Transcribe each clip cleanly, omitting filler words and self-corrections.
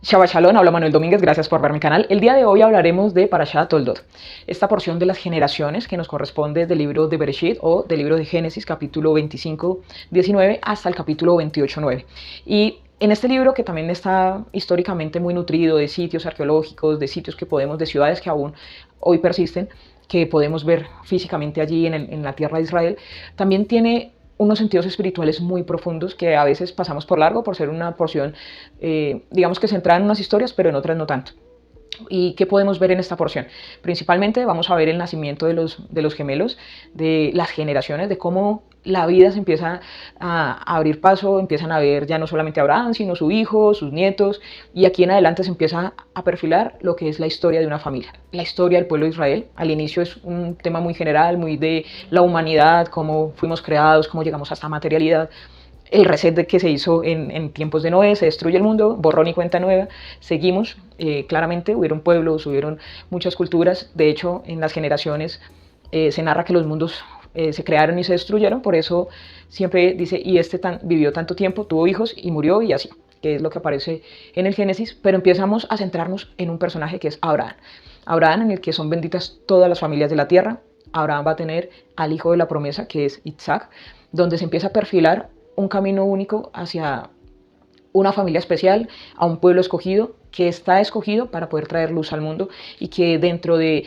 Shabbat Shalom, habla Manuel Domínguez, gracias por ver mi canal. El día de hoy hablaremos de Parashat Toldot, esta porción de las generaciones que nos corresponde del libro de Bereshit o del libro de Génesis, capítulo 25-19 hasta el capítulo 28-9. Y en este libro, que también está históricamente muy nutrido de sitios arqueológicos, de sitios que podemos, de ciudades que aún hoy persisten, que podemos ver físicamente allí en la tierra de Israel, también tiene unos sentidos espirituales muy profundos que a veces pasamos por largo por ser una porción, digamos que centrada en unas historias, pero en otras no tanto. ¿Y qué podemos ver en esta porción? Principalmente vamos a ver el nacimiento de los gemelos, de las generaciones, de cómo la vida se empieza a abrir paso, empiezan a ver ya no solamente a Abraham, sino su hijo, sus nietos, y aquí en adelante se empieza a perfilar lo que es la historia de una familia, la historia del pueblo de Israel. Al inicio es un tema muy general, muy de la humanidad, cómo fuimos creados, cómo llegamos a esta materialidad, el reset que se hizo en tiempos de Noé, se destruye el mundo, borrón y cuenta nueva, seguimos, claramente hubieron pueblos, hubieron muchas culturas, de hecho en las generaciones se narra que los mundos se crearon y se destruyeron, por eso siempre dice, y vivió tanto tiempo, tuvo hijos y murió y así, que es lo que aparece en el Génesis, pero empezamos a centrarnos en un personaje que es Abraham. Abraham, en el que son benditas todas las familias de la tierra. Abraham va a tener al hijo de la promesa, que es Isaac, donde se empieza a perfilar un camino único hacia una familia especial, a un pueblo escogido, que está escogido para poder traer luz al mundo y que dentro de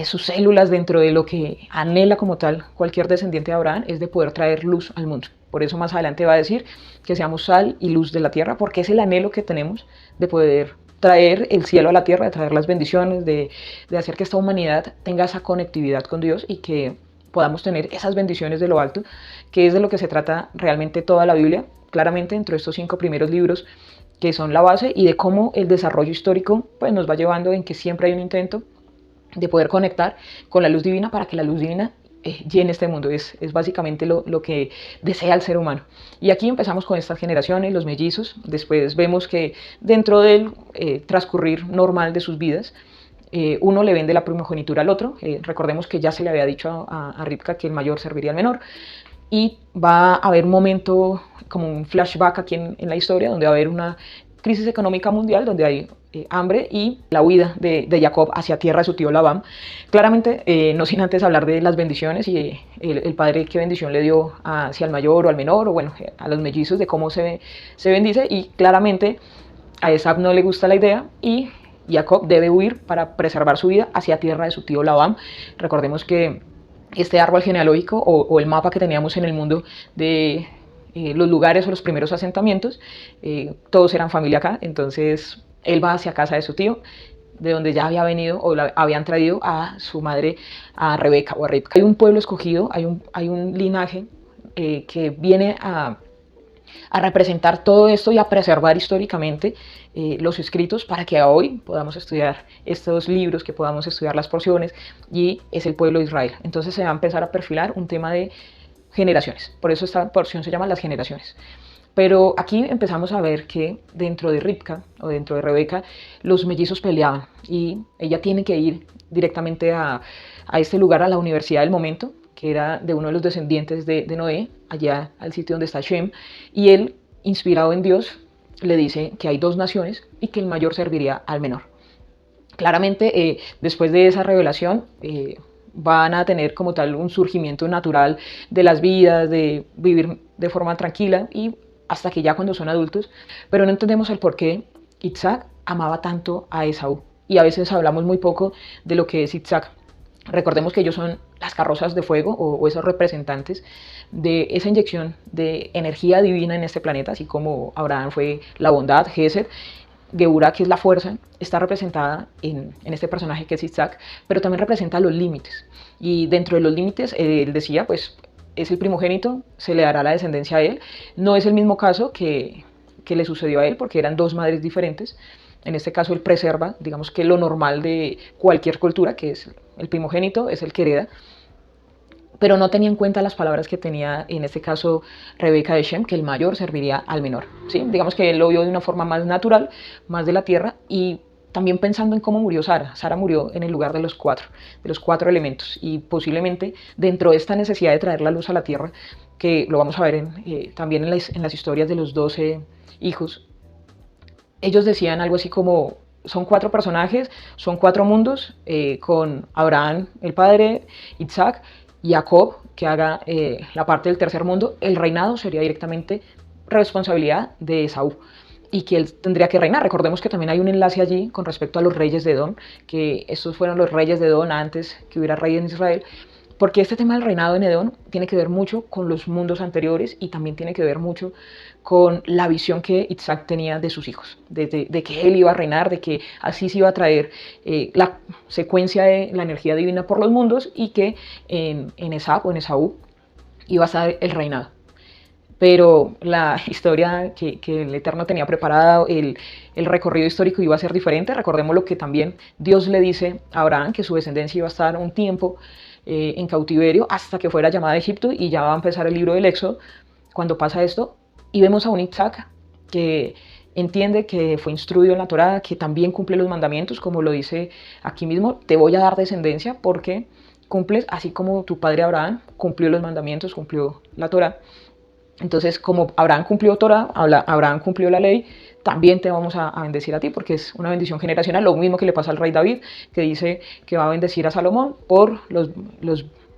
sus células, dentro de lo que anhela como tal cualquier descendiente de Abraham, es de poder traer luz al mundo. Por eso más adelante va a decir que seamos sal y luz de la tierra, porque es el anhelo que tenemos de poder traer el cielo a la tierra, de traer las bendiciones, de hacer que esta humanidad tenga esa conectividad con Dios y que podamos tener esas bendiciones de lo alto, que es de lo que se trata realmente toda la Biblia, claramente dentro de estos 5 primeros libros que son la base, y de cómo el desarrollo histórico pues, nos va llevando en que siempre hay un intento de poder conectar con la luz divina para que la luz divina llene este mundo. Es básicamente lo que desea el ser humano. Y aquí empezamos con estas generaciones, los mellizos. Después vemos que dentro del transcurrir normal de sus vidas, uno le vende la primogenitura al otro. Recordemos que ya se le había dicho a Rivka que el mayor serviría al menor. Y va a haber un momento, como un flashback aquí en la historia, donde va a haber una crisis económica mundial, donde hay hambre y la huida de Jacob hacia tierra de su tío Labán. Claramente, no sin antes hablar de las bendiciones y el padre qué bendición le dio hacia el mayor o al menor, o bueno, a los mellizos, de cómo se bendice. Y claramente a Esab no le gusta la idea y Jacob debe huir para preservar su vida hacia tierra de su tío Labán. Recordemos que este árbol genealógico o el mapa que teníamos en el mundo de los lugares o los primeros asentamientos, todos eran familia acá, entonces él va hacia casa de su tío, de donde ya había venido o habían traído a su madre, a Rebeca o a Ribka. Hay un pueblo escogido, hay un linaje que viene a representar todo esto y a preservar históricamente los escritos para que hoy podamos estudiar estos libros, que podamos estudiar las porciones, y es el pueblo de Israel. Entonces se va a empezar a perfilar un tema de generaciones, por eso esta porción se llama las generaciones. Pero aquí empezamos a ver que dentro de Rivka o dentro de Rebeca los mellizos peleaban y ella tiene que ir directamente a este lugar, a la universidad del momento, que era de uno de los descendientes de Noé, allá al sitio donde está Shem, y él, inspirado en Dios, le dice que hay 2 naciones y que el mayor serviría al menor. Claramente, después de esa revelación, van a tener como tal un surgimiento natural de las vidas, de vivir de forma tranquila y hasta que ya cuando son adultos, pero no entendemos el por qué Isaac amaba tanto a Esaú. Y a veces hablamos muy poco de lo que es Isaac. Recordemos que ellos son las carrozas de fuego o esos representantes de esa inyección de energía divina en este planeta, así como Abraham fue la bondad, Gesed. Geburah, que es la fuerza, está representada en este personaje que es Isaac, pero también representa los límites. Y dentro de los límites, él decía, pues es el primogénito, se le dará la descendencia a él. No es el mismo caso que le sucedió a él, porque eran 2 madres diferentes. En este caso él preserva, digamos que lo normal de cualquier cultura, que es el primogénito, es el que hereda, pero no tenía en cuenta las palabras que tenía en este caso Rebeca de Shem, que el mayor serviría al menor, ¿sí? Digamos que él lo vio de una forma más natural, más de la tierra, y también pensando en cómo murió Sara. Sara murió en el lugar de los 4 elementos, y posiblemente dentro de esta necesidad de traer la luz a la tierra, que lo vamos a ver también en las historias de los 12 hijos, ellos decían algo así como, son 4 personajes, son 4 mundos, con Abraham, el padre, Isaac, y Jacob, que haga la parte del tercer mundo. El reinado sería directamente responsabilidad de Esaú y que él tendría que reinar. Recordemos que también hay un enlace allí con respecto a los reyes de Edom, que estos fueron los reyes de Edom antes que hubiera rey en Israel, porque este tema del reinado en Edom tiene que ver mucho con los mundos anteriores y también tiene que ver mucho con la visión que Isaac tenía de sus hijos, de que él iba a reinar, de que así se iba a traer la secuencia de la energía divina por los mundos y que en Esab o en Esaú iba a estar el reinado. Pero la historia que el Eterno tenía preparada, el recorrido histórico iba a ser diferente. Recordemos lo que también Dios le dice a Abraham, que su descendencia iba a estar un tiempo en cautiverio hasta que fuera llamada a Egipto, y ya va a empezar el libro del Éxodo cuando pasa esto. Y vemos a un Isaac que entiende, que fue instruido en la Torá, que también cumple los mandamientos, como lo dice aquí mismo: te voy a dar descendencia porque cumples, así como tu padre Abraham cumplió los mandamientos, cumplió la Torá. Entonces, como Abraham cumplió Torah, Abraham cumplió la ley, también te vamos a bendecir a ti, porque es una bendición generacional. Lo mismo que le pasa al rey David, que dice que va a bendecir a Salomón por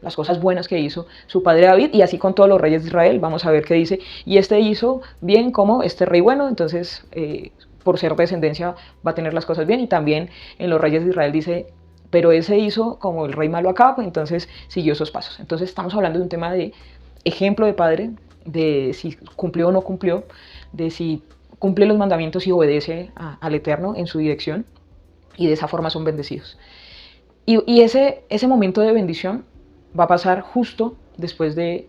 las cosas buenas que hizo su padre David, y así con todos los reyes de Israel. Vamos a ver qué dice: y este hizo bien como este rey bueno. Entonces, por ser descendencia va a tener las cosas bien. Y también en los reyes de Israel dice: pero ese hizo como el rey malo Acab, entonces siguió esos pasos. Entonces estamos hablando de un tema de ejemplo de padre, de si cumplió o no cumplió, de si cumple los mandamientos y obedece al Eterno en su dirección, y de esa forma son bendecidos. Y ese momento de bendición va a pasar justo después de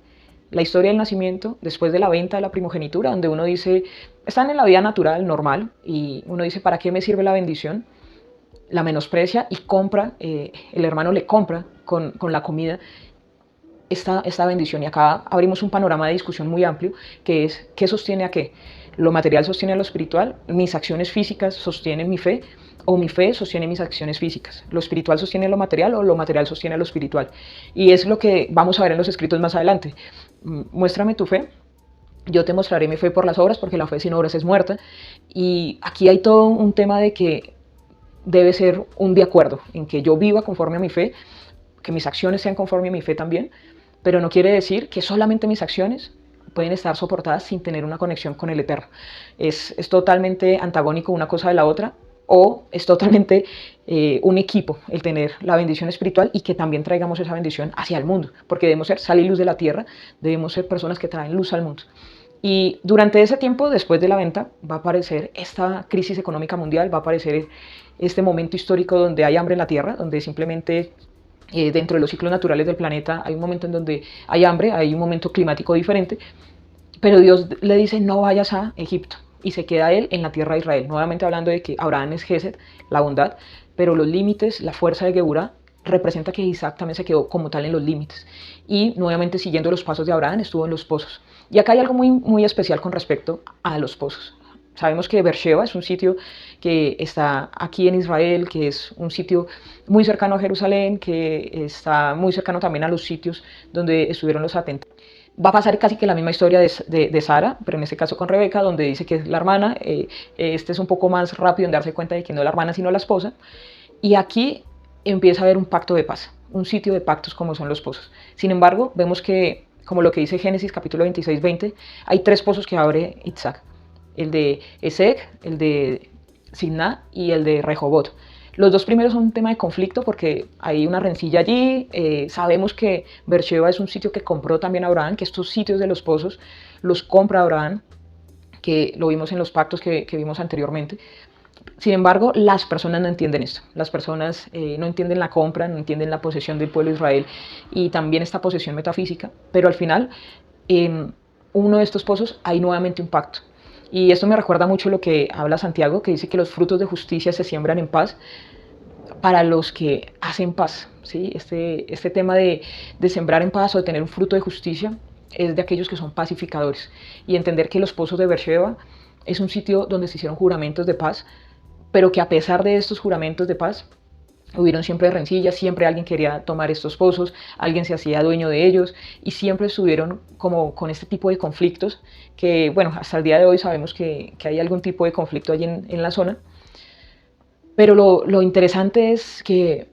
la historia del nacimiento, después de la venta de la primogenitura, donde uno dice, están en la vida natural, normal, y uno dice: ¿para qué me sirve la bendición? La menosprecia y compra, el hermano le compra con la comida esta bendición. Y acá abrimos un panorama de discusión muy amplio, que es: ¿qué sostiene a qué? ¿Lo material sostiene a lo espiritual? ¿Mis acciones físicas sostienen mi fe? ¿O mi fe sostiene mis acciones físicas? ¿Lo espiritual sostiene lo material o lo material sostiene a lo espiritual? Y es lo que vamos a ver en los escritos más adelante. Muéstrame tu fe, yo te mostraré mi fe por las obras, porque la fe sin obras es muerta. Y aquí hay todo un tema de que debe ser un de acuerdo, en que yo viva conforme a mi fe, que mis acciones sean conforme a mi fe también, pero no quiere decir que solamente mis acciones pueden estar soportadas sin tener una conexión con el Eterno. Es totalmente antagónico una cosa de la otra, o es totalmente un equipo el tener la bendición espiritual y que también traigamos esa bendición hacia el mundo, porque debemos ser sal y luz de la tierra, debemos ser personas que traen luz al mundo. Y durante ese tiempo, después de la venta, va a aparecer esta crisis económica mundial, va a aparecer este momento histórico donde hay hambre en la tierra, donde simplemente dentro de los ciclos naturales del planeta hay un momento en donde hay hambre, hay un momento climático diferente, pero Dios le dice: no vayas a Egipto, y se queda él en la tierra de Israel. Nuevamente hablando de que Abraham es Gesed, la bondad, pero los límites, la fuerza de Geburá, representa que Isaac también se quedó como tal en los límites, y nuevamente siguiendo los pasos de Abraham estuvo en los pozos. Y acá hay algo muy, muy especial con respecto a los pozos. Sabemos que Beersheba es un sitio que está aquí en Israel, que es un sitio muy cercano a Jerusalén, que está muy cercano también a los sitios donde estuvieron los atentados. Va a pasar casi que la misma historia de Sara, pero en este caso con Rebeca, donde dice que es la hermana. Este es un poco más rápido en darse cuenta de que no es la hermana sino la esposa. Y aquí empieza a haber un pacto de paz, un sitio de pactos como son los pozos. Sin embargo, vemos que, como lo que dice Génesis capítulo 26-20, hay 3 pozos que abre Isaac: el de Esek, el de Simná y el de Rehobot. Los 2 primeros son un tema de conflicto porque hay una rencilla allí. Sabemos que Beersheba es un sitio que compró también Abraham, que estos sitios de los pozos los compra Abraham, que lo vimos en los pactos que vimos anteriormente. Sin embargo, las personas no entienden esto. Las personas no entienden la compra, no entienden la posesión del pueblo de Israel y también esta posesión metafísica. Pero al final, en uno de estos pozos hay nuevamente un pacto. Y esto me recuerda mucho lo que habla Santiago, que dice que los frutos de justicia se siembran en paz para los que hacen paz. ¿Sí? Este tema de sembrar en paz o de tener un fruto de justicia es de aquellos que son pacificadores. Y entender que los pozos de Beersheba es un sitio donde se hicieron juramentos de paz, pero que a pesar de estos juramentos de paz, Hubieron siempre rencillas, siempre alguien quería tomar estos pozos, alguien se hacía dueño de ellos y siempre estuvieron como con este tipo de conflictos que, bueno, hasta el día de hoy sabemos que hay algún tipo de conflicto allí en la zona. Pero lo interesante es que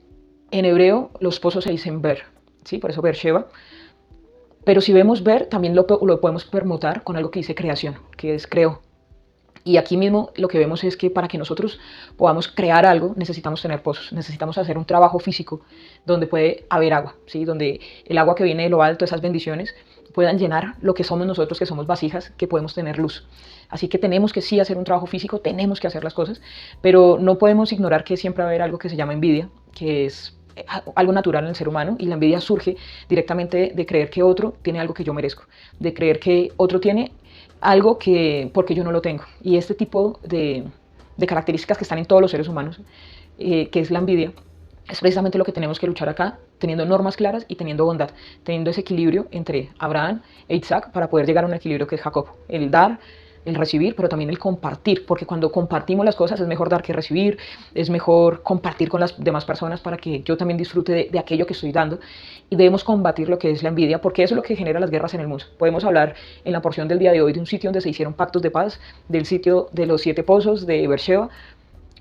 en hebreo los pozos se dicen Ber, ¿sí? Por eso Beersheba. Pero si vemos Ber, también lo podemos permutar con algo que dice creación, que es creo. Y aquí mismo lo que vemos es que para que nosotros podamos crear algo necesitamos tener pozos, necesitamos hacer un trabajo físico donde puede haber agua, ¿sí? Donde el agua que viene de lo alto, esas bendiciones, puedan llenar lo que somos nosotros, que somos vasijas, que podemos tener luz. Así que tenemos que sí hacer un trabajo físico, tenemos que hacer las cosas, pero no podemos ignorar que siempre va a haber algo que se llama envidia, que es algo natural en el ser humano, y la envidia surge directamente de creer que otro tiene algo que yo merezco, de creer que otro tiene algo que porque yo no lo tengo. Y este tipo de características que están en todos los seres humanos, que es la envidia, es precisamente lo que tenemos que luchar acá, teniendo normas claras y teniendo bondad, teniendo ese equilibrio entre Abraham e Isaac para poder llegar a un equilibrio que es Jacob, el dar, el recibir, pero también el compartir, porque cuando compartimos las cosas es mejor dar que recibir, es mejor compartir con las demás personas para que yo también disfrute de aquello que estoy dando, y debemos combatir lo que es la envidia, porque eso es lo que genera las guerras en el mundo. Podemos hablar en la porción del día de hoy de un sitio donde se hicieron pactos de paz, del sitio de los 7 pozos de Beersheba,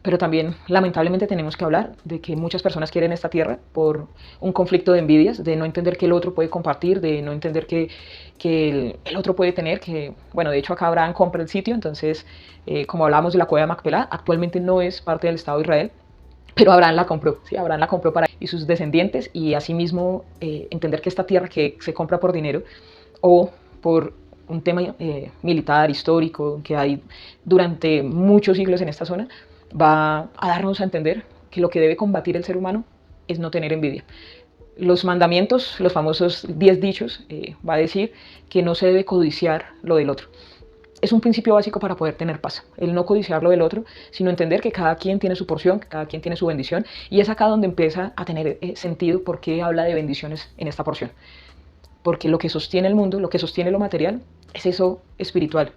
pero también lamentablemente tenemos que hablar de que muchas personas quieren esta tierra por un conflicto de envidias, de no entender que el otro puede compartir, de no entender que el otro puede tener, que bueno, de hecho acá Abraham compra el sitio, entonces como hablábamos de la cueva de Macpelá, actualmente no es parte del Estado de Israel, pero Abraham la compró, ¿sí? Abraham la compró para y sus descendientes, y asimismo entender que esta tierra que se compra por dinero o por un tema militar, histórico, que hay durante muchos siglos en esta zona, va a darnos a entender que lo que debe combatir el ser humano es no tener envidia. Los mandamientos, los famosos 10 dichos, va a decir que no se debe codiciar lo del otro. Es un principio básico para poder tener paz, el no codiciar lo del otro, sino entender que cada quien tiene su porción, que cada quien tiene su bendición, y es acá donde empieza a tener sentido por qué habla de bendiciones en esta porción. Porque lo que sostiene el mundo, lo que sostiene lo material, es eso espiritual.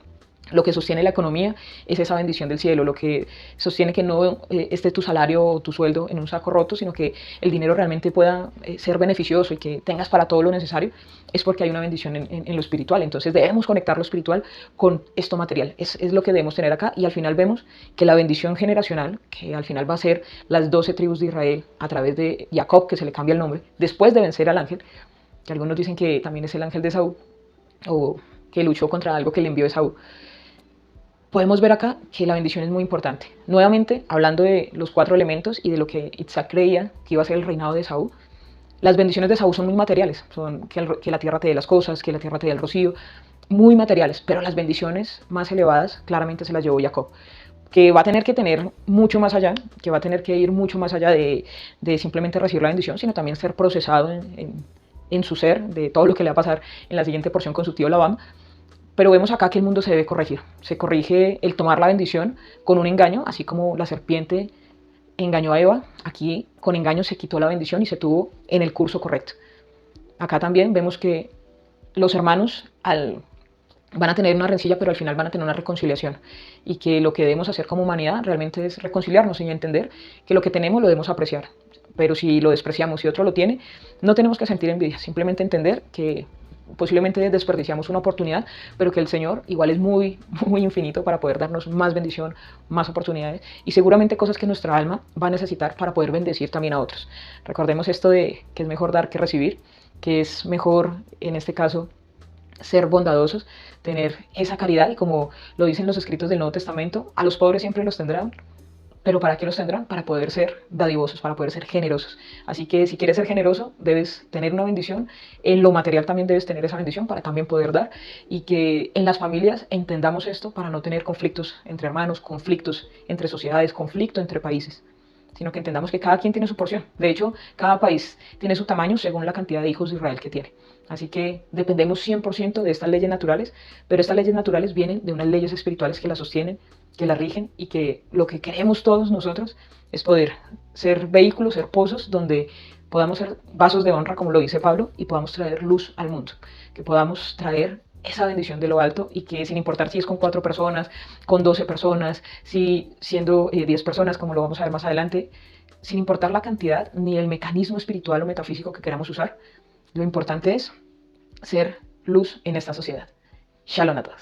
Lo que sostiene la economía es esa bendición del cielo, lo que sostiene que no esté tu salario o tu sueldo en un saco roto, sino que el dinero realmente pueda ser beneficioso y que tengas para todo lo necesario, es porque hay una bendición en lo espiritual. Entonces debemos conectar lo espiritual con esto material, es lo que debemos tener acá, y al final vemos que la bendición generacional, que al final va a ser las 12 tribus de Israel a través de Jacob, que se le cambia el nombre, después de vencer al ángel, que algunos dicen que también es el ángel de Esaú, o que luchó contra algo que le envió Esaú. Podemos ver acá que la bendición es muy importante. Nuevamente, hablando de los 4 elementos y de lo que Isaac creía que iba a ser el reinado de Esaú, las bendiciones de Esaú son muy materiales, son que la tierra te dé las cosas, que la tierra te dé el rocío, muy materiales, pero las bendiciones más elevadas claramente se las llevó Jacob, que va a tener que tener mucho más allá, que va a tener que ir mucho más allá de simplemente recibir la bendición, sino también ser procesado en su ser, de todo lo que le va a pasar en la siguiente porción con su tío Labán. Pero vemos acá que el mundo se debe corregir. Se corrige el tomar la bendición con un engaño, así como la serpiente engañó a Eva. Aquí con engaño se quitó la bendición y se tuvo en el curso correcto. Acá también vemos que los hermanos van a tener una rencilla, pero al final van a tener una reconciliación. Y que lo que debemos hacer como humanidad realmente es reconciliarnos y entender que lo que tenemos lo debemos apreciar. Pero si lo despreciamos y otro lo tiene, no tenemos que sentir envidia. Simplemente entender que posiblemente desperdiciamos una oportunidad, pero que el Señor igual es muy, muy infinito para poder darnos más bendición, más oportunidades y seguramente cosas que nuestra alma va a necesitar para poder bendecir también a otros. Recordemos esto de que es mejor dar que recibir, que es mejor en este caso ser bondadosos, tener esa caridad, y como lo dicen los escritos del Nuevo Testamento, a los pobres siempre los tendrán. ¿Pero para qué los tendrán? Para poder ser dadivosos, para poder ser generosos. Así que si quieres ser generoso, debes tener una bendición. En lo material también debes tener esa bendición para también poder dar. Y que en las familias entendamos esto para no tener conflictos entre hermanos, conflictos entre sociedades, conflicto entre países. Sino que entendamos que cada quien tiene su porción. De hecho, cada país tiene su tamaño según la cantidad de hijos de Israel que tiene. Así que dependemos 100% de estas leyes naturales, pero estas leyes naturales vienen de unas leyes espirituales que las sostienen, que las rigen, y que lo que queremos todos nosotros es poder ser vehículos, ser pozos donde podamos ser vasos de honra, como lo dice Pablo, y podamos traer luz al mundo, que podamos traer esa bendición de lo alto, y que sin importar si es con 4 personas, con 12 personas, si siendo 10 personas, como lo vamos a ver más adelante, sin importar la cantidad ni el mecanismo espiritual o metafísico que queramos usar. Lo importante es ser luz en esta sociedad. Shalom a todos.